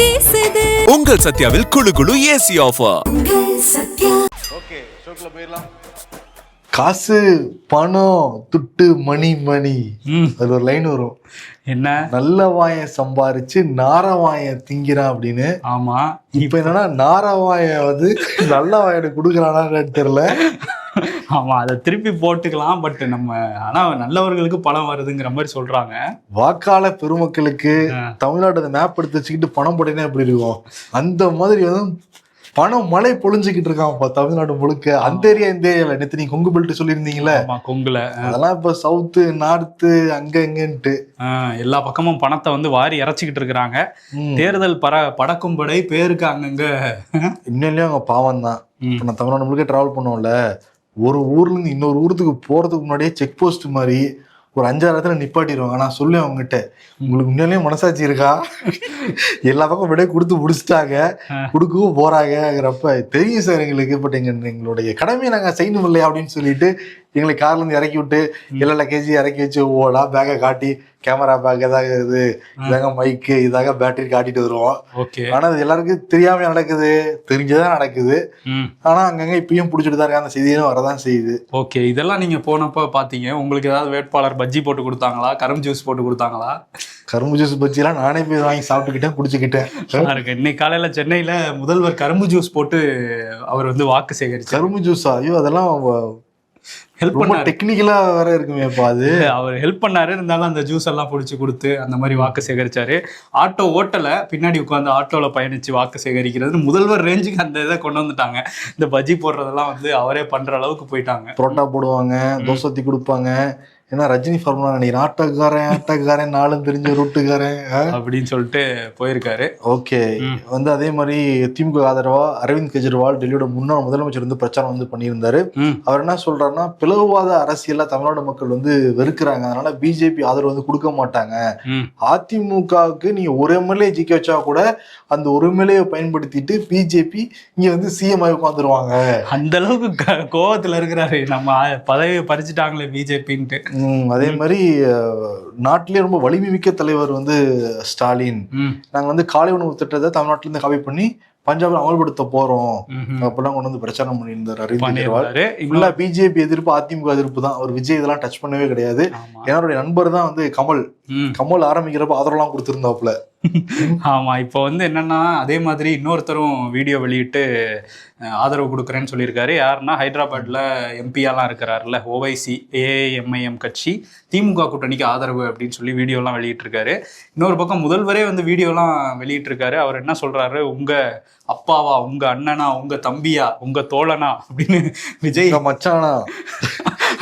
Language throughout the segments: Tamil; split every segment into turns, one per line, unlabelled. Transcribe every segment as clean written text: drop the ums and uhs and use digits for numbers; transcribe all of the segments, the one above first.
வீசுது.
உங்கள் சத்யாவில் குளு குளு ஏசி ஆஃபர்.
ஓகே, ஷோக்குள்ள போயிடலாம்.
காசு பணம் துட்டு மணி மணி அது ஒரு லைன் வரும்.
என்ன
நல்ல வாயம் சம்பாரிச்சு நாரவாயம் திங்கிறான் அப்படின்னு.
ஆமா,
இப்ப என்னன்னா நாரவாயம் நல்ல வாயனுக்கு கொடுக்குறானான்னு தெரியல.
ஆமா, அதை திருப்பி போட்டுக்கலாம். பட் நம்ம ஆனா நல்லவர்களுக்கு பணம் வருதுங்கிற மாதிரி சொல்றாங்க.
வாக்காள பெருமக்களுக்கு தமிழ்நாடு மேப் எடுத்து வச்சுக்கிட்டு பணம் போட்டேன்னா எப்படி இருக்கும், அந்த மாதிரி பணம் மழை பொழிஞ்சுக்கிட்டு இருக்கான் தமிழ்நாடு முழுக்க. அந்த ஏரியா இந்த ஏரியால நேற்று நீங்க கொங்கு பெல்ட் சொல்லியிருந்தீங்களே,
கொங்குல
அதெல்லாம் இப்ப சவுத்து நார்த்து அங்க எங்கன்ட்டு
எல்லா பக்கமும் பணத்தை வாரி இறைச்சிக்கிட்டு இருக்கிறாங்க. தேர்தல் படக்கும் படை பேருக்கு அங்கங்க
இன்னும் அவங்க பாவம் தான். இப்ப நான் தமிழ்நாடு முழுக்க டிராவல் பண்ணுவோம்ல, ஒரு ஊர்ல இருந்து இன்னொரு ஊருக்கு போறதுக்கு முன்னாடியே செக் போஸ்ட் மாதிரி ஒரு 5-6 இடத்துல நிப்பாட்டிடுவாங்க. நான் சொல்லுவேன் அவங்ககிட்ட, உங்களுக்கு முன்னாலே மனசாட்சி இருக்கா? எல்லா பக்கம் விட கொடுத்து முடிச்சுட்டாங்க, கொடுக்கவும் போறாங்கிறப்ப தெரியும் சார் எங்களுக்கு, பட் எங்களுடைய கடமையை நாங்க செய்யணும் இல்லையா அப்படின்னு சொல்லிட்டு எங்களை கார்ல இருந்து இறக்கி விட்டு எல்லா லக்கேஜி இறக்கி வச்சு ஓடா பேக்கை காட்டி கேமரா பேக் ஏதாவது இது இதாங்க மைக்கு இதாக பேட்டரி காட்டிட்டு வருவோம். ஆனா அது எல்லாருக்கும் தெரியாம நடக்குது, தெரிஞ்சதான் நடக்குது. ஆனா அங்கங்க இப்பயும் பிடிச்சிட்டு தான் இருக்காங்க, அந்த செய்தியும் வரதான் செய்யுது.
ஓகே, இதெல்லாம் நீங்க போனப்ப பாத்தீங்க, உங்களுக்கு ஏதாவது வேட்பாளர் பஜ்ஜி போட்டு கொடுத்தாங்களா, கரும்பு ஜூஸ் போட்டு கொடுத்தாங்களா?
கரும்பு ஜூஸ் பஜ்ஜி எல்லாம் நானே போய் வாங்கி சாப்பிட்டுக்கிட்டேன், குடிச்சுக்கிட்டேன்.
இன்னைக்கு காலையில சென்னையில முதல்வர் கரும்பு ஜூஸ் போட்டு அவர் வாக்கு சேகரிச்சு.
கரும்பு ஜூஸா? ஐயோ, அதெல்லாம் ரொம்ப டெக்னிக்கலா வேற இருக்குமேப்பா. அது
அவர் ஹெல்ப் பண்ணாரு, இருந்தாலும் அந்த ஜூஸ் எல்லாம் பிடிச்சி கொடுத்து அந்த மாதிரி வாக்கு சேகரிச்சாரு. ஆட்டோ ஓட்டல, பின்னாடி உட்காந்து ஆட்டோல பயணிச்சு வாக்கு சேகரிக்கிறது முதல்வர் ரேஞ்சுக்கு அந்த இதை கொண்டு வந்துட்டாங்க. இந்த பஜ்ஜி போடுறதெல்லாம் அவரே பண்ற அளவுக்கு போயிட்டாங்க.
புரோட்டா போடுவாங்க, தோசை ஊத்தி கொடுப்பாங்க. ஏன்னா ரஜினி ஃபார்முலா நினைக்கிறேன், ஆட்டோக்காரன் நாளும் தெரிஞ்ச ரூட்டுக்காரன்
அப்படின்னு சொல்லிட்டு போயிருக்காரு.
ஓகே, அதே மாதிரி திமுக ஆதரவா அரவிந்த் கெஜ்ரிவால் டெல்லியோட முன்னாள் முதலமைச்சர் பிரச்சாரம் பண்ணியிருந்தாரு. அவர் என்ன சொல்றாருன்னா, பிளவுவாத அரசியல்ல தமிழ்நாடு மக்கள் வெறுக்கிறாங்க, அதனால பிஜேபி ஆதரவு கொடுக்க மாட்டாங்க. அதிமுகவுக்கு நீங்க ஒரு எம்எல்ஏ ஜிக்க வச்சா கூட அந்த ஒரு எம்எல்ஏ பயன்படுத்திட்டு பிஜேபி இங்க சிஎம் ஆகி உட்காந்துருவாங்க.
அந்த அளவுக்கு கோவத்துல இருக்கிறாரு, நம்ம பதவியை பறிச்சுட்டாங்களே பிஜேபின்ட்டு.
அதே மாதிரி நாட்டிலேயே ரொம்ப வலிமை மிக்க தலைவர் ஸ்டாலின். நாங்க காலை உணவு திட்டத்தை தமிழ்நாட்டுல இருந்து காப்பி பண்ணி பஞ்சாப்ல அமல்படுத்த போறோம் அப்பெல்லாம் கொண்டு பிரச்சாரம் பண்ணியிருந்தார் அரவிந்த் கெஜ்ரிவால். பிஜேபி எதிர்ப்பு அதிமுக எதிர்ப்பு தான். அவர் விஜய் இதெல்லாம் டச் பண்ணவே கிடையாது. என்னோட நண்பர் தான் கமல் ஆரம்பிக்கிறப்ப ஆதரவுலாம் கொடுத்திருந்தாப்புல.
ஆமா, இப்போ என்னன்னா அதே மாதிரி இன்னொருத்தரும் வீடியோ வெளியிட்டு ஆதரவு கொடுக்குறேன்னு சொல்லியிருக்காரு. யாருன்னா ஹைதராபாத்ல எம்பியாலாம் இருக்கிறாருல, ஓவைசி ஏஐஎம்ஐஎம் கட்சி திமுக கூட்டணிக்கு ஆதரவு அப்படின்னு சொல்லி வீடியோலாம் வெளியிட்டிருக்காரு. இன்னொரு பக்கம் முதல்வரே வீடியோலாம் வெளியிட்டிருக்காரு. அவர் என்ன சொல்றாரு, உங்க அப்பாவா, உங்க அண்ணனா, உங்க தம்பியா, உங்க தோழனா அப்படின்னு விஜய்
மச்சானா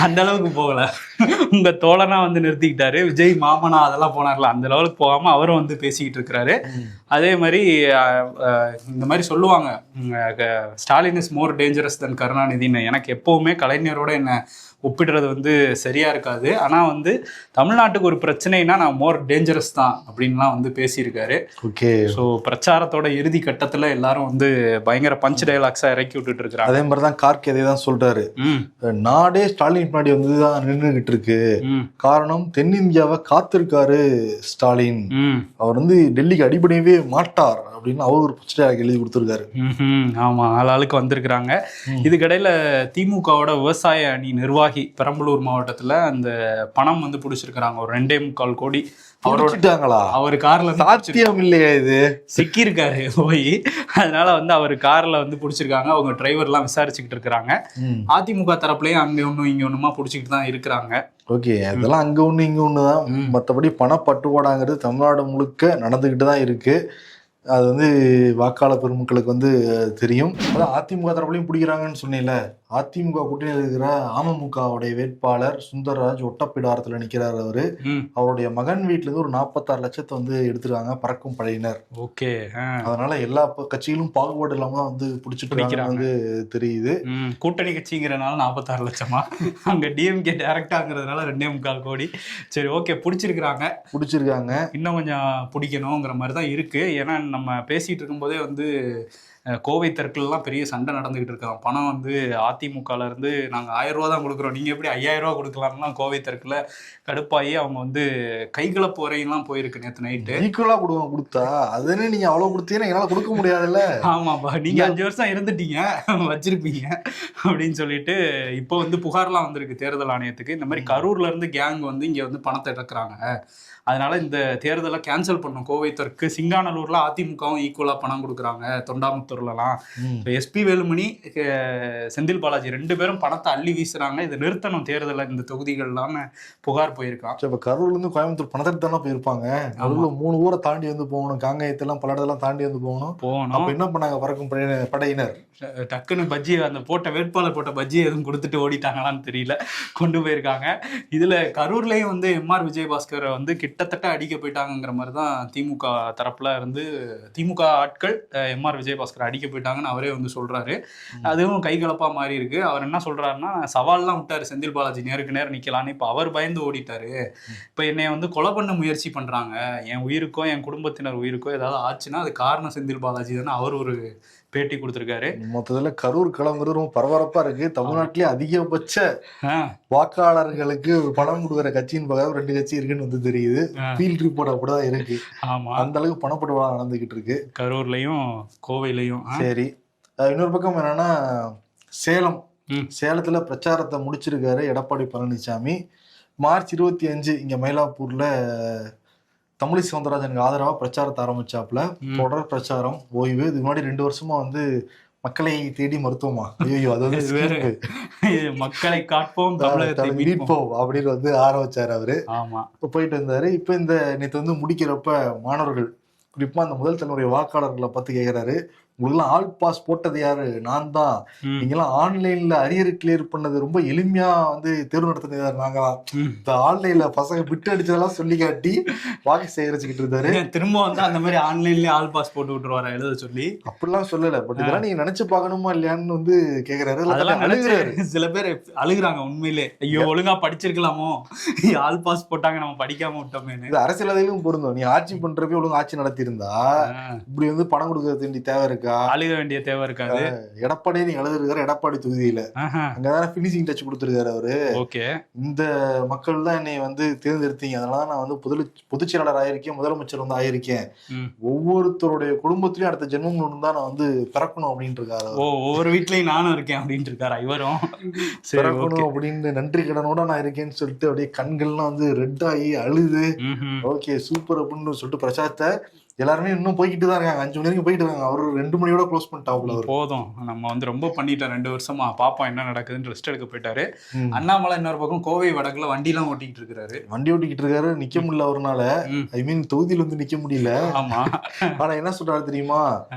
அந்த அளவுக்கு போகல, உங்க தோழனா நிறுத்திக்கிட்டாரு. விஜய் மாமனா அதெல்லாம் போனார்ல, அந்த லெவலுக்கு போகாம அவரும் பேசிக்கிட்டு இருக்கிறாரு. அதே மாதிரி இந்த மாதிரி சொல்லுவாங்க, ஸ்டாலின் இஸ் மோர் டேஞ்சரஸ் தென் கருணாநிதினு. எனக்கு எப்பவுமே கலைஞரோட என்ன ஒப்பிடுறது சரியா இருக்காது. ஆனா தமிழ்நாட்டுக்கு ஒரு பிரச்சனைனா நான் மோர் டேஞ்சரஸ் தான் அப்படின்லாம் பேசியிருக்காரு.
ஓகே,
ஸோ பிரச்சாரத்தோட இறுதி கட்டத்துல எல்லாரும் பயங்கர பஞ்ச் டயலாக்ஸா இறக்கி விட்டுட்டு இருக்காங்க.
அதே மாதிரிதான் கார்கே அதே தான் சொல்றாரு, நாடே ஸ்டாலின் முன்னாடி தான் நின்றுகிட்டு இருக்கு. காரணம், தென்னிந்தியாவை காத்திருக்காரு ஸ்டாலின், அவர் டெல்லிக்கு அடிபடையவே மாட்டார் அப்படின்னு அவர் ஒரு பஞ்ச் டயலாக் எழுதி கொடுத்துருக்காரு.
ஆமா, ஆளாளுக்கு வந்திருக்கிறாங்க. இதுக்கடையில திமுகவோட விவசாய அணி நிர்வாகி பெரம்பலூர் மாவட்டத்துல அந்த பணம் பிடிச்சிருக்கிறாங்க, ஒரு 2.25 கோடி. அவர் கார்ல
சாத்தியம் இல்லையா இது,
சிக்கியிருக்காரு போய். அதனால அவர் கார்ல பிடிச்சிருக்காங்க. அவங்க டிரைவர் எல்லாம் விசாரிச்சுக்கிட்டு இருக்கிறாங்க. அதிமுக தரப்புலயும் அங்க ஒண்ணும் இங்க ஒண்ணுமா பிடிச்சிக்கிட்டு தான் இருக்கிறாங்க.
ஓகே, அதெல்லாம் அங்க ஒண்ணு இங்க ஒண்ணுதான். மற்றபடி பணப்பட்டுவாடாங்கிறது தமிழ்நாடு முழுக்க நடந்துகிட்டு தான் இருக்கு. அது வாக்காளர் பெருமக்களுக்கு தெரியும். அதான் அதிமுக தரப்புலையும் பிடிக்கிறாங்கன்னு சொன்னீங்கல்ல, அதிமுக கூட்டணியில் இருக்கிற அமமுகவுடைய வேட்பாளர் சுந்தரராஜ் ஒட்டப்பிடாரத்துல நிக்கிறார். அவருடைய மகன் வீட்டுல இருந்து ஒரு 46 லட்சத்தை எடுத்துருக்காங்க பறக்கும் படையினர்.
ஓகே,
அதனால எல்லா கட்சிகளும் பாகுபாடு இல்லாம தான் பிடிச்சிட்டு தெரியுது.
கூட்டணி கட்சிங்கிறனால 46 லட்சமா, அங்க டிஎம்கே டைரக்டாங்கிறதுனால 2.25 கோடி. சரி, ஓகே, பிடிச்சிருக்காங்க. இன்னும் கொஞ்சம் பிடிக்கணுங்கிற மாதிரி தான் இருக்கு. ஏன்னா நம்ம பேசிட்டு இருக்கும் போதே கோவை தெற்குலாம் பெரிய சண்டை நடந்துகிட்டு இருக்காங்க. பணம் வந்து அதிமுகல இருந்து நாங்கள் 1000 ரூபா தான் கொடுக்குறோம், நீங்க எப்படி 5000 ரூபா கொடுக்கலாம்லாம் கோவை தெற்குல கடுப்பாகி அவங்க வந்து கைகலப்பு வரையெல்லாம் போயிருக்கு நேற்று நைட்டு.
ஈக்குவலா கொடுத்தா அதுன்னு நீங்க அவ்வளவு கொடுத்தீங்கன்னா என்னால கொடுக்க முடியாதுல்ல.
ஆமாப்பா, நீங்க 5 வருஷம் இருந்துட்டீங்க வச்சிருப்பீங்க அப்படின்னு சொல்லிட்டு இப்போ வந்து புகார்லாம் வந்திருக்கு தேர்தல் ஆணையத்துக்கு. இந்த மாதிரி கரூர்ல இருந்து கேங் வந்து இங்க வந்து பணத்தை இறக்குறாங்க, அதனால இந்த தேர்தலை கேன்சல் பண்ணும் கோவை தெற்கு. சிங்கானலூர்ல அதிமுகவும் ஈக்குவலா பணம் கொடுக்குறாங்க, தொண்டாமுத்தூர்லாம். இப்போ எஸ்பி வேலுமணி செந்தில் பாலாஜி 2 பேரும் பணத்தை அள்ளி வீசுறாங்க, இதை நிறுத்தணும் தேர்தலை இந்த தொகுதிகள்லாம் புகார் போயிருக்கான்.
இப்ப கரூர்ல இருந்து கோயம்புத்தூர் பணத்தை தானே போயிருப்பாங்க. அதுல 3 ஊரை தாண்டி வந்து போகணும், காங்கயத்தெல்லாம் பல இடத்தெல்லாம் தாண்டி வந்து போகணும். அப்ப என்ன பண்ணாங்க பறக்கும் படையினர்?
டக்குன்னு பஜ்ஜி அந்த போட்ட வேட்பாளர் போட்ட பஜ்ஜி எதுவும் கொடுத்துட்டு ஓடிட்டாங்களான்னு தெரியல, கொண்டு போயிருக்காங்க. இதுல கரூர்லயும் வந்து எம்ஆர் விஜயபாஸ்கரை வந்து கிட்டத்தட்ட அடிக்க போயிட்டாங்கிற மாதிரி தான் திமுக தரப்புல இருந்து திமுக ஆட்கள் எம்ஆர் விஜயபாஸ்கர் அடிக்க போயிட்டாங்கன்னு அவரே வந்து சொல்றாரு. அதுவும் கைகலப்பா மாறி இருக்கு. அவர் என்ன சொல்றாருன்னா, சவால்லாம் விட்டாரு செந்தில் பாலாஜி நேருக்கு நேரம் நிக்கலான்னு. இப்ப அவர் பயந்து ஓடிட்டாரு. இப்ப என்னைய வந்து கொலை பண்ண முயற்சி பண்றாங்க, என் உயிருக்கோ என் குடும்பத்தினர் உயிருக்கோ ஏதாவது ஆச்சுன்னா அது காரணம் செந்தில் பாலாஜி தானே அவர் ஒரு பேட்டி கொடுத்திருக்காரு. மொத்தத்துல
கரூர் களங்கிறது ரொம்ப பரபரப்பா இருக்கு. தமிழ்நாட்டிலேயே அதிகபட்ச வாக்காளர்களுக்கு பணம் கொடுக்குற கட்சின்னு பார்க்க 2 கட்சி இருக்குன்னு வந்து தெரியுது. ஃபீல்ட் ரிப்போர்ட் அப்படிதான் இருக்கு. ஆமா, அந்த அளவுக்கு பணப்பட்டுவாடா நடந்துகிட்டு இருக்கு
கரூர்லயும் கோவையிலையும்.
சரி, இன்னொரு பக்கம் என்னன்னா, சேலத்துல பிரச்சாரத்தை முடிச்சிருக்காரு எடப்பாடி பழனிசாமி. மார்ச் 25 இங்க மயிலாப்பூர்ல தமிழிசை சவுந்தரராஜனுக்கு ஆதரவா பிரச்சாரத்தை ஆரம்பிச்சாப்புல. தொடர் பிரச்சாரம் ஓய்வு. இதுக்கு முன்னாடி 2 வருஷமா வந்து மக்களை தேடி மருத்துவமா, ஐயோ அது வந்து
மக்களை காட்போம்
மீட்போம் அப்படின்னு வந்து ஆரம்பிச்சாரு அவரு.
ஆமா,
இப்ப போயிட்டு வந்தாரு. இப்ப இந்த நேற்று வந்து முடிக்கிறப்ப மாணவர்கள், குறிப்பா அந்த முதல் தலைமுறை வாக்காளர்களை பார்த்து கேட்கிறாரு, உங்களுக்குலாம் ஆல் பாஸ் போட்டது யாரு? நான் தான். நீங்கெல்லாம் ஆன்லைன்ல அரியர் கிளியர் பண்ணது ரொம்ப எளிமையா வந்து தேர்வு நடத்தினது யாரு? நாங்களாம். இப்ப ஆன்லைன்ல பசங்க பிட்டு அடிச்சதெல்லாம் சொல்லி காட்டி வாக்கு சேகரிச்சுக்கிட்டு இருந்தாரு.
திரும்ப வந்து அந்த மாதிரி ஆன்லைன்லயே ஆல் பாஸ் போட்டு விட்டுருவாரு எழுத சொல்லி.
அப்படிலாம் சொல்லல, பட் இதெல்லாம் நீங்க நினைச்சு பாக்கணுமா இல்லையான்னு வந்து கேக்குறாரு.
அதெல்லாம் அழுகுறாரு. சில பேர் அழுகுறாங்க உண்மையிலே, ஐயோ ஒழுங்கா படிச்சிருக்கலாமோ, ஆல் பாஸ் போட்டாங்க நம்ம படிக்காம விட்டோமே.
இது அரசியலும் பொருந்தும். நீ ஆட்சி பண்றப்ப ஒழுங்கு ஆட்சி நடத்தி இருந்தா இப்படி வந்து பணம் கொடுக்கறது வேண்டிய தேவை இருக்கா?
அழுக வேண்டிய தேவை இருக்காது.
எடப்பாடியே நீ எழுதிருக்காரு எடப்பாடி தொகுதியில, அங்கதானே பினிஷிங் டச் கொடுத்திருக்காரு அவரு.
ஓகே,
இந்த மக்கள் தான் என்னை வந்து தேர்ந்தெடுத்தீங்க, அதனால நான் வந்து பொதுச் செயலாளர் ஆயிருக்கேன், முதலமைச்சர் வந்து ஆயிருக்கேன். ஒவ்வொருத்தருடைய குடும்பத்திலயும் அடுத்த ஜென்மம் தான் நான் வந்து பிறக்கணும் அப்படின்ட்டு இருக்காரு.
ஒவ்வொரு வீட்லயும் நானும் இருக்கேன் அப்படின்ட்டு இருக்காரு இவரும்.
பிறக்கணும் அப்படின்னு நன்றி கடனோட நான் இருக்கேன்னு சொல்லிட்டு அப்படியே கண்கள்லாம் வந்து ரெட் ஆகி அழுது ஓகே சூப்பர் அப்படின்னு சொல்லிட்டு பிரச்சாரத்தை எல்லாருமே இன்னும் போய்கிட்டு தான் இருக்காங்க. 5 மணி வரைக்கும் போயிட்டு இருக்காங்க. அவரு 2 மணியோட க்ளோஸ் பண்ணிட்டாப்ல.
போதும், நம்ம வந்து ரொம்ப பண்ணிட்டோம் 2 வருஷமா, பாப்பா என்ன நடக்குதுன்னு ரெஸ்ட் எடுக்க போயிட்டாரு. அண்ணாமலை இன்னொரு பக்கம் கோவை வடக்குல வண்டி எல்லாம் ஓட்டிட்டு இருக்காரு.
வண்டி ஓட்டிக்கிட்டு இருக்காரு, நிக்க முடியல அவர்னால. ஐ மீன் தொகுதியில வந்து நிக்க முடியல.
ஆமா,
ஆனா என்ன சொல்றாரு தெரியுமா,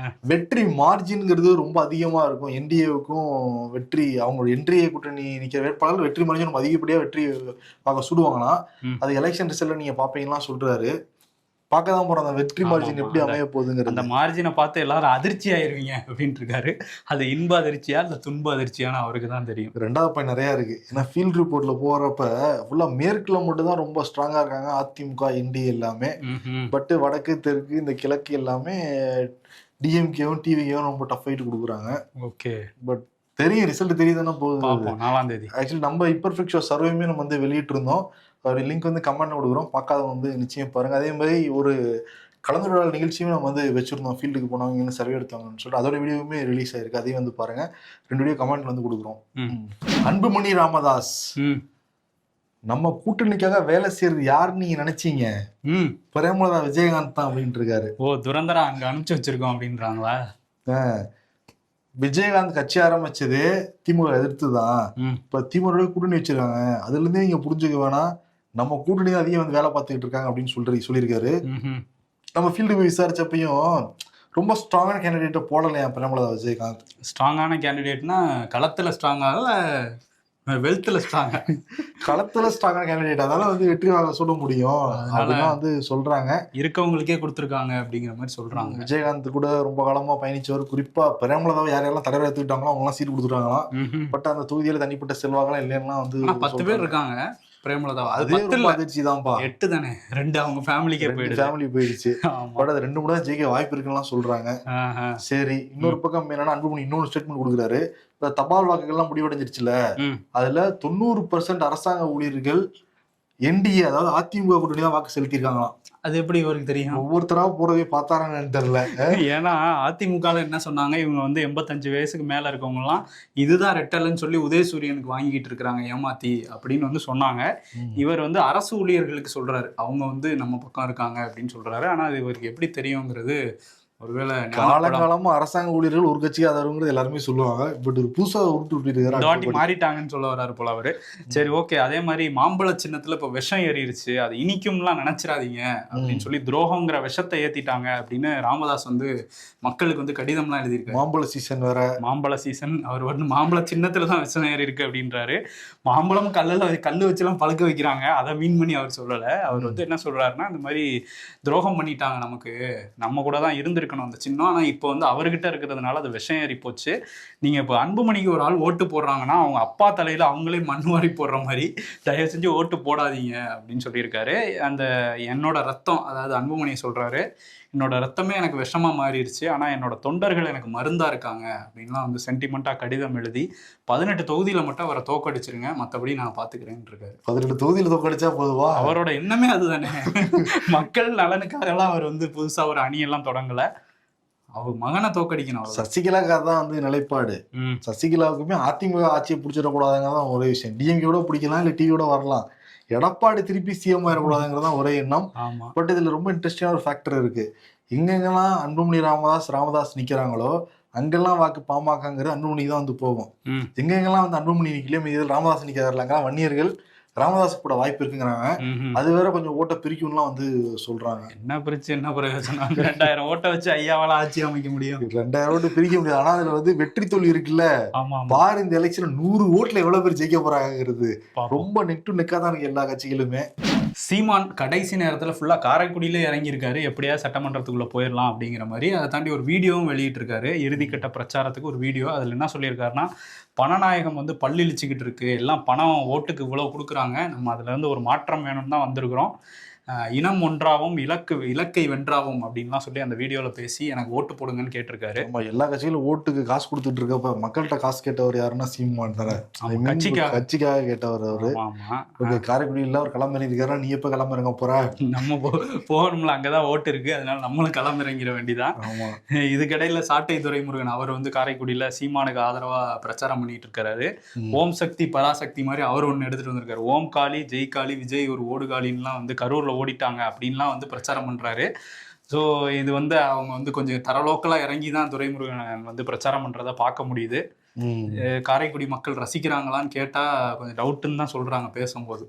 வெற்றி மார்ஜின்ங்கிறது ரொம்ப அதிகமா இருக்கும். என்டிஏவுக்கும் வெற்றி, அவங்களோட என்டிஏ கூட்டணி நிக்கிற வேட்பாளர்கள் வெற்றி மார்ஜின் அதிகப்படியா வெற்றி பார்க்க சுடுவாங்கன்னா அது எலெக்ஷன் ரிசல்ட்ல நீங்க பாப்பீங்கலாம் சொல்றாரு. பார்க்கதான் போறோம் அந்த வெற்றி மார்ஜின் எப்படி அமைய போகுதுங்கிற.
அந்த மார்ஜினை பார்த்து எல்லாரும் அதிர்ச்சி ஆயிருவீங்க அப்படின்ட்டு இருக்காரு. அது இன்ப அதிர்ச்சியா இல்ல துன்ப அதிர்ச்சியான அவருக்கு தான் தெரியும்.
2வது பாயிண்ட் நிறைய இருக்கு. ஏன்னா ஃபீல்ட் ரிப்போர்ட்ல போறப்ப ஃபுல்லா மேற்குல மட்டும் தான் ரொம்ப ஸ்ட்ராங்கா இருக்காங்க அதிமுக என்டிஏ எல்லாமே. பட் வடக்கு தெற்கு இந்த கிழக்கு எல்லாமே டிஎம்கேவும் டிவிகேவும் ரொம்ப டஃப் ஃபைட் கொடுக்குறாங்க.
ஓகே,
பட் தெரியும் ரிசல்ட் தெரியுதுன்னா போகுது.
4ஆம் தேதி
ஆக்சுவலி நம்ம இப்பர்ஃபெக்ட் ஷோ சர்வேமே நம்ம வந்து வெளியிட்டு இருந்தோம். ஒரு லிங்க் வந்து கமெண்ட் கொடுக்குறோம், பார்க்காதவங்க வந்து நிச்சயம் பாருங்க. அதே மாதிரி ஒரு கலந்துரையாடல் நிகழ்ச்சியுமே நம்ம வந்து வச்சிருந்தோம், ஃபீல்டுக்கு போனவங்க சர்வே எடுத்தவங்கன்னு சொல்லிட்டு அதோட வீடியோவுமே ரிலீஸ் ஆயிருக்கு. அதையும் வந்து பாருங்க. 2 வீடியோ கமெண்ட் வந்து கொடுக்குறோம். அன்புமணி ராமதாஸ், நம்ம கூட்டணிக்காக வேலை செய்யறது யாருன்னு நீங்க நினைச்சீங்க? பிரேமலதா விஜயகாந்த் தான் அப்படின்ட்டு இருக்காரு.
துரந்தரா அங்க அனுப்பிச்சு வச்சிருக்கோம் அப்படின்றாங்களா?
விஜயகாந்த் கட்சி ஆரம்பிச்சது திமுக எதிர்த்து தான். இப்ப திமுக கூட்டணி வச்சிருக்காங்க, அதுல இருந்தே நீங்க புரிஞ்சுக்க வேணாம், நம்ம கூட்டணி தான் அதிகம் வந்து வேலை பார்த்துக்கிட்டு இருக்காங்க அப்படின்னு சொல்லியிருக்காரு. நம்ம ஃபீல்டு போய் விசாரிச்சப்பையும் ரொம்ப ஸ்ட்ராங்கான கேண்டிடேட்டை போடலையா பிரேமலதா விஜயகாந்த்.
ஸ்ட்ராங்கான கேண்டிடேட்னா களத்துல ஸ்ட்ராங்கா வெல்த்ல ஸ்ட்ராங்கா?
களத்துல ஸ்ட்ராங்கான கேண்டிடேட், அதனால வந்து வெற்றி வாங்க சொல்ல முடியும் அப்படின்னு வந்து சொல்றாங்க.
இருக்கவங்களுக்கே கொடுத்துருக்காங்க அப்படிங்கிற மாதிரி சொல்றாங்க.
விஜயகாந்த் கூட ரொம்ப காலமா பயணிச்சவர், குறிப்பா பிரேமலதாவை யாரெல்லாம் தலைவர் எடுத்துக்கிட்டாங்களோ அவங்க எல்லாம் சீட் கொடுத்துட்டாங்களாம். பட் அந்த தொகுதியில தனிப்பட்ட செல்வாக்கெல்லாம் இல்லைன்னா வந்து
10 பேர் இருக்காங்க. பிரேமலதா அது
அதே
10
ரொம்ப
இல்ல
அதிர்ச்சி தான்ப்பா.
8 தானே, 2 அவங்க ஃபேமிலிக்கே போயிடுது.
ஃபேமிலி போயிடுச்சு.
ஆமா.
பட் அது 2 கூட ஜெயிக்க வாய்ப்பு இருக்குன்னு சொல்றாங்க. சரி, இன்னொரு பக்கம் என்னன்னா அன்புமணி இன்னொரு ஸ்டேட்மெண்ட் கொடுக்குறாரு. இந்த தபால் வாக்குகள்லாம் முடிவடைஞ்சிருச்சுல, அதுல 90% அரசாங்க ஊழியர்கள் என்டிஏ அதாவது அதிமுக கூட்டணி தான் வாக்கு செலுத்திருக்காங்களாம்.
அது எப்படி இவருக்கு தெரியும்?
ஒவ்வொருத்தரா போறதே பார்த்தாரான்னு தெரியல.
ஏன்னா அதிமுக என்ன சொன்னாங்க, இவங்க வந்து 85 வயசுக்கு மேல இருக்கவங்க எல்லாம் இதுதான் ரெட்டல்னு சொல்லி உதயசூரியனுக்கு வாங்கிட்டு இருக்காங்க ஏமாத்தி அப்படின்னு வந்து சொன்னாங்க. இவர் வந்து அரசு ஊழியர்களுக்கு சொல்றாரு, அவங்க வந்து நம்ம பக்கம் இருக்காங்க அப்படின்னு சொல்றாரு. ஆனா அது இவருக்கு எப்படி தெரியுங்கிறது ஒருவேளை
காலங்காலமா அரசாங்க ஊழியர்கள் ஒரு கட்சிக்கு ஆதரவுங்கிறது எல்லாருமே சொல்லுவாங்க. பட் ஒரு புதுசா
இந்த வாட்டி மாறிட்டாங்கன்னு சொல்ல வர்றாரு போல அவரு. சரி, ஓகே. அதே மாதிரி மாம்பழ சின்னத்துல இப்ப விஷம் ஏறிடுச்சு, அது இனிக்கும்லாம் நினைச்சிடாதீங்க அப்படின்னு சொல்லி துரோகங்கிற விஷத்தை ஏத்திட்டாங்க அப்படின்னு ராமதாஸ் வந்து மக்களுக்கு வந்து கடிதம்லாம் எழுதியிருக்காரு.
மாம்பழ சீசன் வேற,
மாம்பழ சீசன். அவர் வந்து மாம்பழ சின்னத்துலதான் விஷம் ஏறி இருக்கு அப்படின்றாரு. மாம்பழம் கல்லு வச்சுலாம் பழுக்க வைக்கிறாங்க, அதை மீன் பண்ணி அவர் சொல்லல. அவர் வந்து என்ன சொல்றாருன்னா, இந்த மாதிரி துரோகம் பண்ணிட்டாங்க, நமக்கு நம்ம கூட தான் இருந்திருக்கணும் அந்த சின்னம். ஆனா இப்போ வந்து அவர்கிட்ட இருக்கிறதுனால அது விஷம் ஏறி போச்சு. நீங்க இப்போ அன்புமணிக்கு ஒரு ஆள் ஓட்டு போடுறாங்கன்னா அவங்க அப்பா தலையில அவங்களே மண் வாரி போடுற மாதிரி தயவு செஞ்சு ஓட்டு போடாதீங்க அப்படின்னு சொல்லியிருக்காரு. அந்த என்னோட ரத்தம், அதாவது அன்புமணி சொல்றாரு, என்னோட ரத்தமே எனக்கு விஷமா மாறிடுச்சு, ஆனா என்னோட தொண்டர்கள் எனக்கு மருந்தா இருக்காங்க அப்படின்லாம் வந்து சென்டிமெண்டா கடிதம் எழுதி 18 தொகுதியில மட்டும் அவரை தோக்கடிச்சிருங்க, மற்றபடி நான் பாத்துக்கிறேன்னு இருக்காரு.
18 தொகுதியில தோக்கடிச்சா போதுவா?
அவரோட எண்ணமே அதுதானே. மக்கள் நலனுக்காக எல்லாம் அவர் வந்து புதுசா ஒரு அணியெல்லாம் தொடங்கல, அவர் மகனை தோக்கடிக்கணும்.
சசிகலாக்காக தான் வந்து நிலைப்பாடு. சசிகலாவுக்குமே அதிமுக ஆட்சியை பிடிச்சிடக்கூடாதுங்கிறதான் ஒரே விஷயம். டிஎம்கேயோட பிடிக்கலாம், இல்லை டிவியோட வரலாம், எடப்பாடி திருப்பி சிஎம் ஆயிடக்கூடாதுங்கிறதான் ஒரே எண்ணம். பட் இதுல ரொம்ப இன்ட்ரெஸ்டிங்கான ஒரு ஃபேக்டர் இருக்கு. எங்கெங்கெல்லாம் அன்புமணி ராமதாஸ் நிக்கிறாங்களோ அங்கெல்லாம் வாக்கு பாமகங்கிறது அன்புமணி தான் வந்து போகும். எங்கெங்கெல்லாம் வந்து அன்புமணி நிக்கலையோ மீது ராமதாஸ் நிக்கிறாங்க, வன்னியர்கள் ராமதாஸ் கூட வாய்ப்பு இருக்குங்கிறாங்க. அது வேற கொஞ்சம் ஓட்ட பிரிக்கும்லாம் வந்து சொல்றாங்க.
என்ன பிரச்சனை, என்ன பிரயோஜனம்? 2000 ஓட்டை வச்சு ஐயாவால ஆட்சி அமைக்க முடியும்?
2000 ஓட்டு பிரிக்க முடியாது. ஆனா அதுல வந்து வெற்றி தோல்வி இருக்குல்ல. பாரு இந்த எலெக்ஷன் 100 ஓட்டுல எவ்வளவு பேர் ஜெயிக்க போறாங்கிறது ரொம்ப நெக் டு நெக்கா தான் இருக்கு எல்லா கட்சிகளுமே.
சீமான் கடைசி நேரத்துல ஃபுல்லா காரைக்குடியில இறங்கியிருக்காரு, எப்படியா சட்டமன்றத்துக்குள்ள போயிடலாம் அப்படிங்கிற மாதிரி. அதை தாண்டி ஒரு வீடியோவும் வெளியிட்டு இருக்காரு, இறுதிக்கட்ட பிரச்சாரத்துக்கு ஒரு வீடியோ. அதுல என்ன சொல்லியிருக்காருன்னா, பணநாயகம் வந்து பல்லிழிச்சுக்கிட்டு இருக்கு, எல்லாம் பணம் ஓட்டுக்கு இவ்வளவு கொடுக்குறாங்க, நம்ம அதுல இருந்து ஒரு மாற்றம் வேணும்னு தான் வந்திருக்கிறோம், இனம் ஒன்றாவும் இலக்கை வென்றாவும் அப்படின்லாம் சொல்லி அந்த வீடியோல பேசி எனக்கு ஓட்டு போடுங்கன்னு கேட்டிருக்காரு.
எல்லா கட்சிகளும் ஓட்டுக்கு காசு கொடுத்துட்டு இருக்கப்ப மக்கள்கிட்ட காசு கேட்டவர் யாருன்னா சீமான் தானே. கட்சிக்காக கேட்டவர் அவரு. காரைக்குடியில அவர் களமிறங்கிருக்காரு, நீ எப்ப களமிறங்க போற? நம்ம
போகணும்ல, அங்கதான் ஓட்டு இருக்கு, அதனால நம்மளும் களமிறங்கிற வேண்டிதான். இதுக்கிடையில சாட்டை துரைமுருகன் அவர் வந்து காரைக்குடியில சீமானுக்கு ஆதரவா பிரச்சாரம் பண்ணிட்டு இருக்காரு. ஓம் சக்தி பராசக்தி மாதிரி அவர் ஒண்ணு எடுத்துட்டு வந்திருக்காரு. ஓம் காளி, ஜெய் காளி, விஜய் ஒரு ஓடுகாலின்லாம் வந்து கரூர்ல ஓடிட்டாங்க அப்படின்லாம் வந்து பிரச்சாரம் பண்றாரு. ஸோ இது வந்து அவங்க வந்து கொஞ்சம் தரலோக்கலா இறங்கி தான் துரைமுருகன் வந்து பிரச்சாரம் பண்றதை பார்க்க முடியுது. காரைக்குடி மக்கள் ரசிக்கிறாங்களான்னு கேட்டா கொஞ்சம் டவுட்னு தான் சொல்றாங்க பேசும்போது.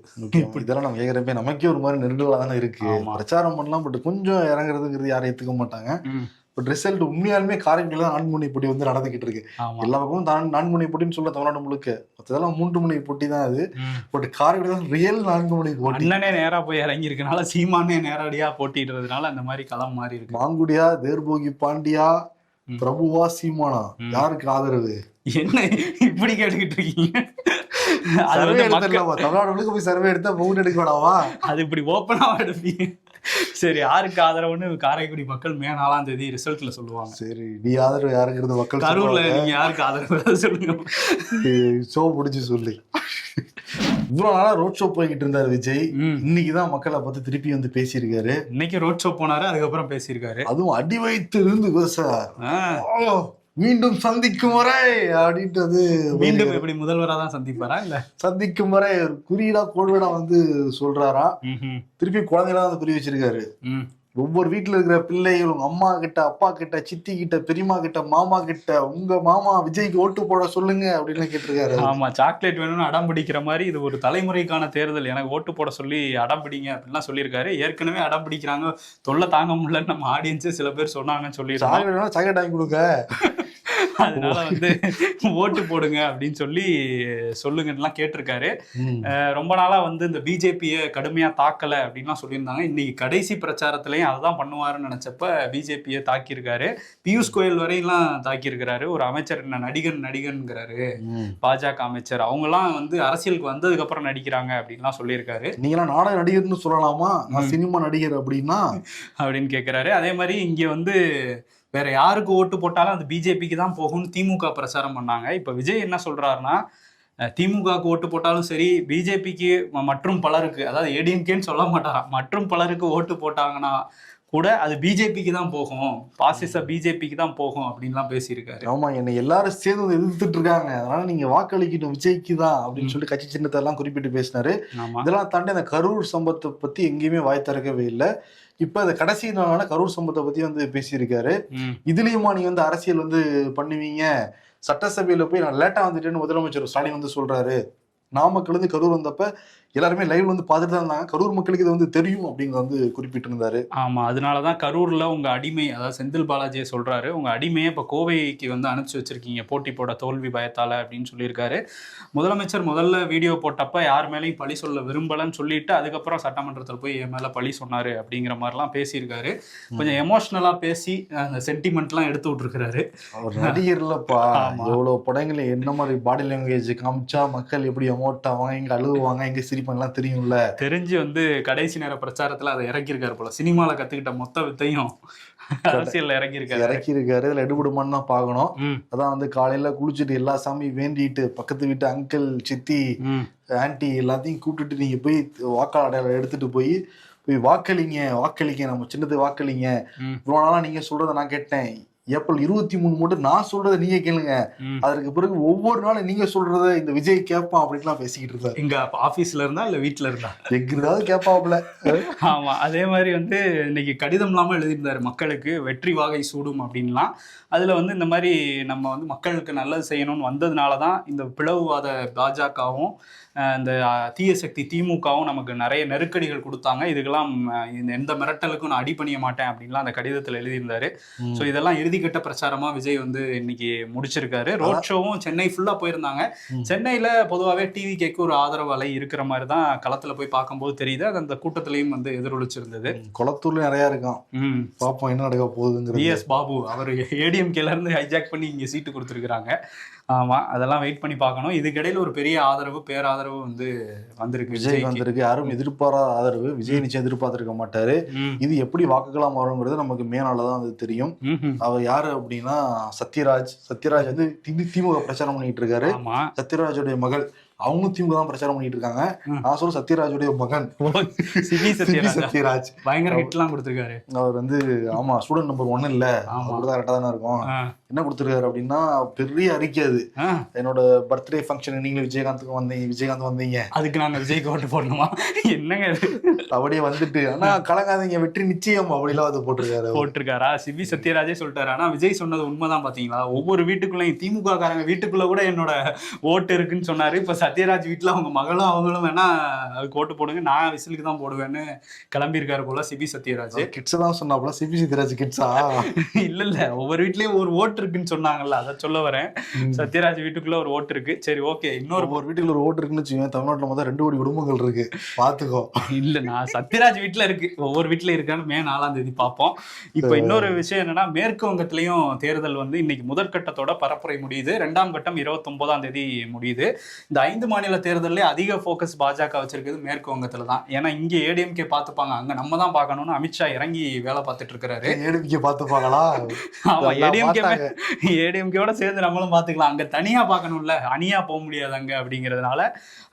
இதெல்லாம் நம்ம கேட்கறப்ப நமக்கே ஒரு மாதிரி நெருடலா தானே இருக்கு. பிரச்சாரம் பண்ணலாம், பட் கொஞ்சம் இறங்குறதுங்கிறது யாரும் ஏத்துக்க மாட்டாங்க. பட் ரிசல்ட் உண்மையாலுமே காரைக்குடியில நான்குமுனை போட்டி வந்து நடந்துகிட்டு இருக்கு. எல்லா பக்கமும் நான்குமுனை போட்டின்னு சொல்ல தமிழ்நாடு முழுக்க, மற்றதெல்லாம் 3 முனை போட்டி தான் அது. பட் காரைக்குடி தான் ரியல் 4 முனை போட்டி.
அண்ணனே நேரா போய் இறங்கி இருக்கனால, சீமானே நேரடியா போட்டிடுறதுனால அந்த மாதிரி களம் மாறி இருக்கு.
மாங்குடியா, தேர்போகி பாண்டியா, பிரபுவா, சீமானா, யாருக்கு ஆதரவு?
என்ன இப்படி கேட்டுக்கிட்டு இருக்கீங்க?
தமிழ்நாடு முழுக்க போய் சர்வே எடுத்தா பவுண்ட் எடுக்க வேணாவா? அது
இப்படி ஓப்பனா எடுப்பீங்க? சரி, யாருக்கு ஆதரவுன்னு காரைக்குடி மக்கள் மே 4ஆம் தேதி ரிசல்ட்ல சொல்லுவாங்க.
சரி, நீ ஆதரவு யாருங்கிறது மக்கள்.
கரூர்ல நீங்க யாருக்கு ஆதரவு சொல்லுங்க,
ஷோ முடிச்சு சொல்லி. இவ்வளவு நாளா ரோட் ஷோ போய்கிட்டு இருந்தாரு விஜய். இன்னைக்குதான் மக்களை பார்த்து திருப்பி வந்து பேசியிருக்காரு.
இன்னைக்கு ரோட் ஷோ போனாரு, அதுக்கப்புறம் பேசியிருக்காரு.
அதுவும் அடி வைத்து இருந்து பேசுறார். மீண்டும் சந்திக்கும் வரை அப்படின்ட்டு வந்து
மீண்டும் எப்படி முதல்வரா தான் சந்திப்பாரா, இல்ல
சந்திக்கும் வரை குறியீடா கோல்வேடா வந்து சொல்றாரா. திருப்பி குழந்தைகளா வந்து புரிய வச்சிருக்காரு. ஒவ்வொரு வீட்டுல இருக்கிற பிள்ளைகள், உங்க அம்மா கிட்ட, அப்பா கிட்ட, சித்தி கிட்ட, பெரியமா கிட்ட, மாமா கிட்ட, உங்க மாமா விஜய்க்கு ஓட்டு போட சொல்லுங்க அப்படின்னு கேட்டிருக்காரு.
ஆமா, சாக்லேட் வேணும்னு அடம் பிடிக்கிற மாதிரி இது ஒரு தலைமுறைக்கான தேர்தல், எனக்கு ஓட்டு போட சொல்லி அடம் பிடிங்க அப்படின்லாம் சொல்லியிருக்காரு. ஏற்கனவே அடம் பிடிக்கிறாங்க, தொல்லை தாங்க முடியலன்னு நம்ம ஆடியன்ஸே சில பேர் சொன்னாங்கன்னு சொல்லி.
சாக்லேட் வாங்கி கொடுங்க.
அதனால வந்து ஓட்டு போடுங்க அப்படின்னு சொல்லி சொல்லுங்கலாம் கேட்டிருக்காரு. ரொம்ப நாளா வந்து இந்த பிஜேபியை கடுமையா தாக்கல அப்படின்லாம் சொல்லியிருந்தாங்க. இன்னைக்கு கடைசி பிரச்சாரத்திலையும் அதுதான் பண்ணுவாருன்னு நினைச்சப்ப பிஜேபியை தாக்கியிருக்காரு. பியூஷ் கோயல் வரையெல்லாம் தாக்கியிருக்கிறாரு. ஒரு அமைச்சர் என்ன நடிகன்கிறாரு, பாஜக அமைச்சர் அவங்கலாம் வந்து அரசியலுக்கு வந்ததுக்கு அப்புறம் நடிக்கிறாங்க அப்படின்லாம் சொல்லியிருக்காரு.
நீங்களாம் நாடக நடிகர்னு சொல்லலாமா, நான் சினிமா நடிகர் அப்படின்னா
அப்படின்னு கேட்கிறாரு. அதே மாதிரி இங்க வந்து வேற யாருக்கு ஓட்டு போட்டாலும் அது பிஜேபிக்கு தான் போகும்னு திமுக பிரச்சாரம் பண்ணாங்க. இப்ப விஜய் என்ன சொல்றாருன்னா, திமுகவுக்கு ஓட்டு போட்டாலும் சரி, பிஜேபிக்கு மற்றும் பலருக்கு, அதாவது ஏடிஎம்கேன்னு சொல்ல மாட்டாராம், மற்றும் பலருக்கு ஓட்டு போட்டாங்கன்னா கூட அது பிஜேபிக்கு தான் போகும், பாசிச பிஜேபிக்கு தான் போகும் அப்படின்லாம் பேசியிருக்காரு.
ஆமா, என்னை எல்லாரும் சேர்ந்து எதிர்த்துட்டு இருக்காங்க, அதனால நீங்க வாக்களிக்கணும் விஜய்க்கு தான் அப்படின்னு சொல்லி கட்சி சின்னத்தை எல்லாம் குறிப்பிட்டு பேசினாரு. இதெல்லாம் தாண்டி அந்த கரூர் சம்பவத்தை பத்தி எங்கேயுமே வாய் திறக்கவே இல்லை. இப்ப இந்த கடைசி நாளான கரூர் சம்பவத்தை பத்தி வந்து பேசியிருக்காரு. இதுலயுமா நீங்க வந்து அரசியல் வந்து பண்ணுவீங்க, சட்டசபையில போய் நான் லேட்டா வந்துட்டேன்னு முதலமைச்சர் ஸ்டாலின் வந்து சொல்றாரு. நாமக்கல் இருந்து கரூர் வந்தப்ப எல்லாருமே லைவ்ல வந்து பார்த்துட்டு தான் இருந்தாங்க. கரூர் மக்களுக்கு இது வந்து தெரியும் அப்படிங்கிற வந்து குறிப்பிட்டு இருந்தாரு.
ஆமா, அதனாலதான் கரூர்ல உங்க அடிமை, அதாவது செந்தில் பாலாஜியை சொல்றாரு, உங்க அடிமையை இப்ப கோவைக்கு வந்து அனுப்பிச்சு வச்சிருக்கீங்க போட்டி போட தோல்வி பயத்தால அப்படின்னு சொல்லியிருக்காரு. முதலமைச்சர் முதல்ல வீடியோ போட்டப்ப யார் மேலேயும் பழி சொல்ல விரும்பலன்னு சொல்லிட்டு அதுக்கப்புறம் சட்டமன்றத்தில் போய் என் மேல பழி சொன்னாரு அப்படிங்கிற மாதிரிலாம் பேசியிருக்காரு. கொஞ்சம் எமோஷனலா பேசி அந்த சென்டிமெண்ட்லாம் எடுத்து விட்டுருக்காரு.
அவர் நடிகர் இல்லப்பா, எவ்வளவு படங்களை என்ன மாதிரி பாடி லாங்குவேஜ் காமிச்சா மக்கள் எப்படி எமோட் ஆவாங்க, எங்க அழுவாங்க, எங்க சிரிப்பாங்கலாம் தெரியும்ல.
தெரிஞ்சு வந்து கடைசி நேர பிரச்சாரத்துல அதை இறக்கியிருக்காரு போல. சினிமால கத்துக்கிட்ட மொத்த வித்தையும் அரசியல்ல
இறக்கியிருக்காரு. இதுல எடுபடுமான்னு தான் பாக்கணும். அதான் வந்து காலையில குளிச்சுட்டு எல்லா சாமியும் வேண்டிட்டு பக்கத்து வீட்டு அங்கிள், சித்தி, ஆன்டி எல்லாத்தையும் கூப்பிட்டுட்டு நீங்க போய் வாக்காளர் அடையாளம் எடுத்துட்டு போய் வாக்களிங்க, நம்ம சின்னது வாக்களிங்க. இவ்வளவு நாளா நீங்க சொல்றதை நான் கேட்டேன், ஏப்ரல் 23 மட்டும் நான் சொல்றதை நீங்க கேளுங்க, அதற்கு பிறகு ஒவ்வொரு நாளும் நீங்க சொல்றத இந்த விஜய் கேட்பான் அப்படின்லாம் பேசிக்கிட்டு இருந்தாரு.
இங்க ஆபீஸ்ல இருந்தா இல்ல வீட்டுல இருந்தா
எங்காவது கேட்பாப்ல.
ஆமா, அதே மாதிரி வந்து இன்னைக்கு கடிதம் இல்லாம எழுதியிருந்தாரு மக்களுக்கு, வெற்றி வாகை சூடும் அப்படின்லாம். அதுல வந்து இந்த மாதிரி நம்ம வந்து மக்களுக்கு நல்லது செய்யணும்னு வந்ததுனாலதான் இந்த பிளவுவாத பாஜகவும் இந்த தீய சக்தி திமுகவும் நமக்கு நிறைய நெருக்கடிகள் கொடுத்தாங்க, இதுக்கெல்லாம் எந்த மிரட்டலுக்கும் நான் அடிபணிய மாட்டேன் அப்படின்லாம் அந்த கடிதத்தில் எழுதியிருந்தாரு. ஸோ இதெல்லாம் இறுதிக்கட்ட பிரச்சாரமா விஜய் வந்து இன்னைக்கு முடிச்சிருக்காரு. ரோட் ஷோவும் சென்னை ஃபுல்லா போயிருந்தாங்க. சென்னையில பொதுவாகவே டிவி கேக்கு ஒரு ஆதரவு அலை இருக்கிற மாதிரி தான் களத்துல போய் பார்க்கும்போது தெரியுது. அது அந்த கூட்டத்திலையும் வந்து எதிரொலிச்சிருந்தது.
குளத்தூர்ல நிறைய இருக்கும், பார்ப்போம் என்ன நடக்க போகுதுங்க.
பிஎஸ் பாபு அவர் ஏடிஎம்கேல இருந்து ஹைஜாக் பண்ணி இங்க சீட்டு கொடுத்துருக்காங்க. ஆமா, அதெல்லாம் வெயிட் பண்ணி பார்க்கணும். இதுக்கிடையில ஒரு பெரிய ஆதரவு, பேராதரவு வந்து வந்திருக்கு, விஜய் வந்திருக்கு.
யாரும் எதிர்பாராத ஆதரவு. விஜய் நிச்சயம் எதிர்பார்த்திருக்க மாட்டாரு. இது எப்படி வாக்குகளா மாறுங்கிறது நமக்கு மேனாலதான் அது தெரியும். அவர் யாரு அப்படின்னா சத்யராஜ் வந்து திமுக பிரச்சாரம் பண்ணிட்டு இருக்காரு. சத்யராஜுடைய மகள், அவங்க திமுக தான் பிரச்சாரம் பண்ணிட்டு இருக்காங்க. நான் சொல்ல சத்யராஜுடைய மகன் சத்யராஜ்
பயங்கர ஹிட்லாம் கொடுத்திருக்காரு.
அவர் வந்து ஆமா ஸ்டூடெண்ட் நம்பர் 1 இல்ல, அவர் கரெக்டா தானே இருக்கும். என்ன கொடுத்திருக்காரு அப்படின்னா பெரிய அறிக்கை. அது என்னோட பர்த்டே ஃபங்க்ஷன் நீங்களும் விஜயகாந்த் வந்தீங்க, அதுக்கு நாங்க விஜய்க்கு ஓட்டு போடணுமா என்னங்க அப்படியே வந்துட்டு, ஆனா கலங்காதீங்க வெற்றி நிச்சயம் அப்படிலாம் அது போட்டிருக்காரா. சிபி சத்யராஜே சொல்லிட்டாரு. ஆனா விஜய் சொன்னது உண்மைதான். பாத்தீங்களா, ஒவ்வொரு வீட்டுக்குள்ளயும் திமுக காரங்க வீட்டுக்குள்ள கூட என்னோட ஓட்டு இருக்குன்னு சொன்னாரு. இப்ப சத்யராஜ் வீட்டுல அவங்க மகளும் அவங்களும் வேணா அதுக்கு ஓட்டு போடுங்க, நான் விசிலுக்கு தான் போடுவேன்னு கிளம்பி இருக்காரு போல சிபி சத்யராஜ். கிட்ஸ் தான் சொன்னாப்ல, சிபி சத்யராஜ் கிட்ஸா
இல்ல ஒவ்வொரு வீட்லயும் ஒரு ஓட்டு இருக்குன்னு சொன்னாங்கல்ல, அதை சொல்ல வரேன். சத்யராஜ் வீட்டுக்குள்ள ஒரு ஓட்டு இருக்கு. சரி ஓகே, இன்னொரு
வீட்டுக்குள்ள ஒரு ஓட்டு இருக்குன்னு வச்சுக்கோங்க. தமிழ்நாட்டுல மொத்தம் 2 கோடி குடும்பங்கள் இருக்கு, பாத்துக்கோ.
இல்ல நான் சத்யராஜ் வீட்டுல இருக்கு, ஒவ்வொரு வீட்டுல இருக்கான்னு மே 4ஆம் தேதி பார்ப்போம். இப்ப இன்னொரு விஷயம் என்னன்னா, மேற்கு வங்கத்திலயும் தேர்தல் வந்து இன்னைக்கு முதற்கட்டத்தோட பரப்புரை முடியுது. 2ஆம் கட்டம் 29ஆம் தேதி முடியுது. இந்த 5 மாநில தேர்தலே அதிக போக்கஸ் பாஜக வச்சிருக்கிறது மேற்கு வங்கத்துல தான். ஏன்னா இங்க ஏடிஎம்கே பாத்துப்பாங்க, அங்க நம்ம தான் பாக்கணும்னு அமித்ஷா இறங்கி வேலை பார்த்துட்டு இருக்காரு.
ஏடிஎம்கே பாத்துப்பாங்களா?
ஆமா, ஏடிஎம்கேவோட சேர்ந்து நம்மளும் பாத்துக்கலாம். அங்க தனியா பாக்கணும்ல, அணியா போக முடியாது அங்க அப்படிங்கிறதுனால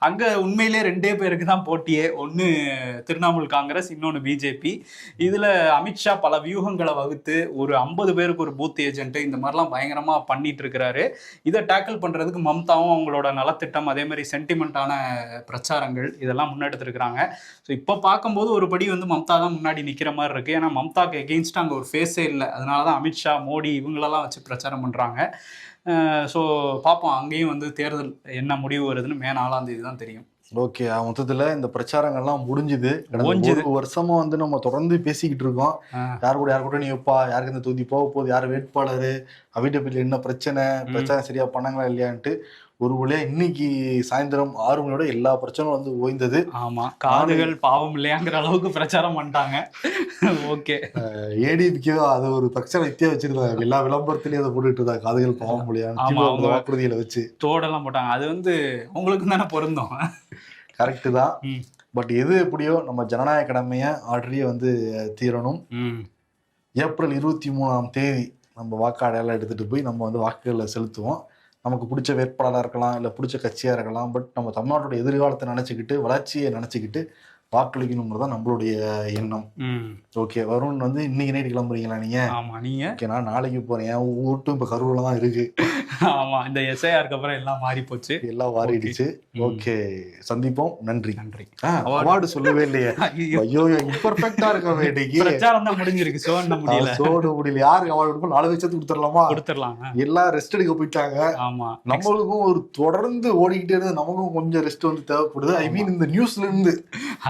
அங்க உண்மையிலே 2 பேருக்கு தான் போட்டியே. ஒன்னு திரிணாமுல் காங்கிரஸ், இன்னொன்னு பிஜேபி. இதுல அமித்ஷா பல வியூகங்களை வகுத்து ஒரு 50 பேருக்கு ஒரு பூத் ஏஜென்ட் இந்த மாதிரிலாம் பயங்கரமா பண்ணிட்டு இருக்கிறாரு. இதை டேக்கிள் பண்றதுக்கு மம்தாவும் அவங்களோட நலத்திட்டம், அதே மாதிரி சென்டிமெண்டான பிரச்சாரங்கள் இதெல்லாம் முன்னெடுத்திருக்கிறாங்க. ஸோ இப்போ பார்க்கும்போது ஒரு படி வந்து மம்தா தான் முன்னாடி நிற்கிற மாதிரி இருக்கு. ஏன்னா மம்தாக்கு எகெயின்ஸ்ட் அங்கே ஒரு ஃபேஸே இல்லை. அதனால தான் அமித்ஷா, மோடி இவங்களெல்லாம் வச்சு பிரச்சாரம் பண்ணுறாங்க. ஸோ பார்ப்போம், அங்கேயும் வந்து தேர்தல் என்ன முடிவு வருதுன்னு மே 4ஆம் தேதி தான் தெரியும்.
ஓகே, மொத்தத்துல இந்த பிரச்சாரங்கள்லாம் முடிஞ்சுது.
முடிஞ்சுது.
ஒரு வருஷமா வந்து நம்ம தொடர்ந்து பேசிக்கிட்டு இருக்கோம். யார் கூட நீ வைப்பா, யாருக்கு இந்த தொகுதி போக போகுது, யார் வேட்பாளர், அவிடபிள்யூ என்ன பிரச்சாரம் சரியா பண்ணாங்களா இல்லையான்ட்டு ஒரு வழியா இன்னைக்கு சாயந்தரம் 6 மணியோட எல்லா பிரச்சனையும் வந்து ஓய்ந்தது.
ஆமா, காதுகள் பாவம் இல்லையாங்கிற அளவுக்கு பிரச்சாரம் பண்ணிட்டாங்க. ஓகே,
ஏடிபிக்கோ அது ஒரு பிரச்சனை வித்தியா வச்சிருந்தாங்க. எல்லா விளம்பரத்திலயும் அதை போட்டுட்டு இருந்தாங்க, காதுகள் பாவம் இல்லையான்னு வாக்குறுதியில வச்சு
தோடெல்லாம் போட்டாங்க. அது வந்து உங்களுக்கு தானே பொருந்தும்.
கரெக்டு தான். பட் எது எப்படியோ நம்ம ஜனநாயக கடமையை ஆல்ரெடியே வந்து தீரணும். ஏப்ரல் 23ஆம் தேதி நம்ம வாக்காடையெல்லாம் எடுத்துட்டு போய் நம்ம வந்து வாக்குகளை செலுத்துவோம். நமக்கு பிடிச்ச வேட்பாளராக இருக்கலாம், இல்லை பிடிச்ச கட்சியாக இருக்கலாம். பட் நம்ம தமிழ்நாட்டோட எதிர்காலத்தை நினச்சிக்கிட்டு, வளர்ச்சியை நினச்சிக்கிட்டு வாக்களிக்கணுங்கிறது தான் நம்மளுடைய எண்ணம். ஓகே, வருண் வந்து இன்னைக்கு நைட்டு கிளம்புறீங்களா நீங்க?
ஆமா, நீங்க?
ஓகே, நான் நாளைக்கு போறேன். என் ஊட்டும் இப்ப கரூர்ல தான் இருக்கு.
ஆமா, இந்த எஸ்ஐஆருக்கு அப்புறம் எல்லாம் மாறி போச்சு,
எல்லாம் மாறிடுச்சு. ஓகே, சந்திப்போம். நன்றி.
நன்றி.
அவார்டு சொல்லவே இல்லையே. ஐயோ, இம்பர்ஃபெக்ட்டா இருக்க வேண்டியது.
பிரச்சாரம் தான் முடிஞ்சிருக்கு, சோட
முடியல. யாருக்கு அவார்டு கொடுப்போம்? 4 வருஷத்துக்கு கொடுத்துடலாமா?
கொடுத்துடலாம்.
எல்லாம் ரெஸ்ட் எடுக்க போயிட்டாங்க.
ஆமா,
நம்மளுக்கும் ஒரு தொடர்ந்து ஓடிக்கிட்டே இருந்து நமக்கும் கொஞ்சம் ரெஸ்ட் வந்து தேவைப்படுது. ஐ மீன் இந்த நியூஸ்ல இருந்து.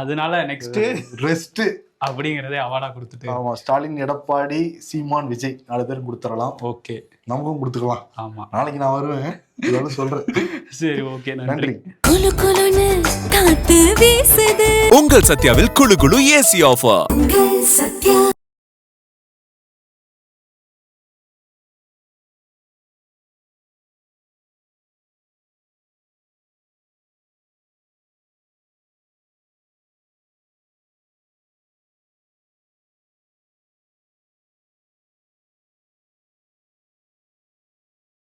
அதனால நெக்ஸ்ட் ரெஸ்ட் அப்படிங்கறதே அவார்டா கொடுத்துட்டு.
ஆமா, ஸ்டாலின், எடப்பாடி, சீமான், விஜய் 4 பேரும் கொடுத்துடலாம்.
ஓகே,
நமக்கும் கொடுத்துக்கலாம்.
ஆமா,
நாளைக்கு நான் வருவேன், இதோட சொல்றேன்.
சரி, ஓகே, நன்றி.
உங்கள் சத்யாவில் குளு குளு ஏசி ஆஃபர்.
சத்யா.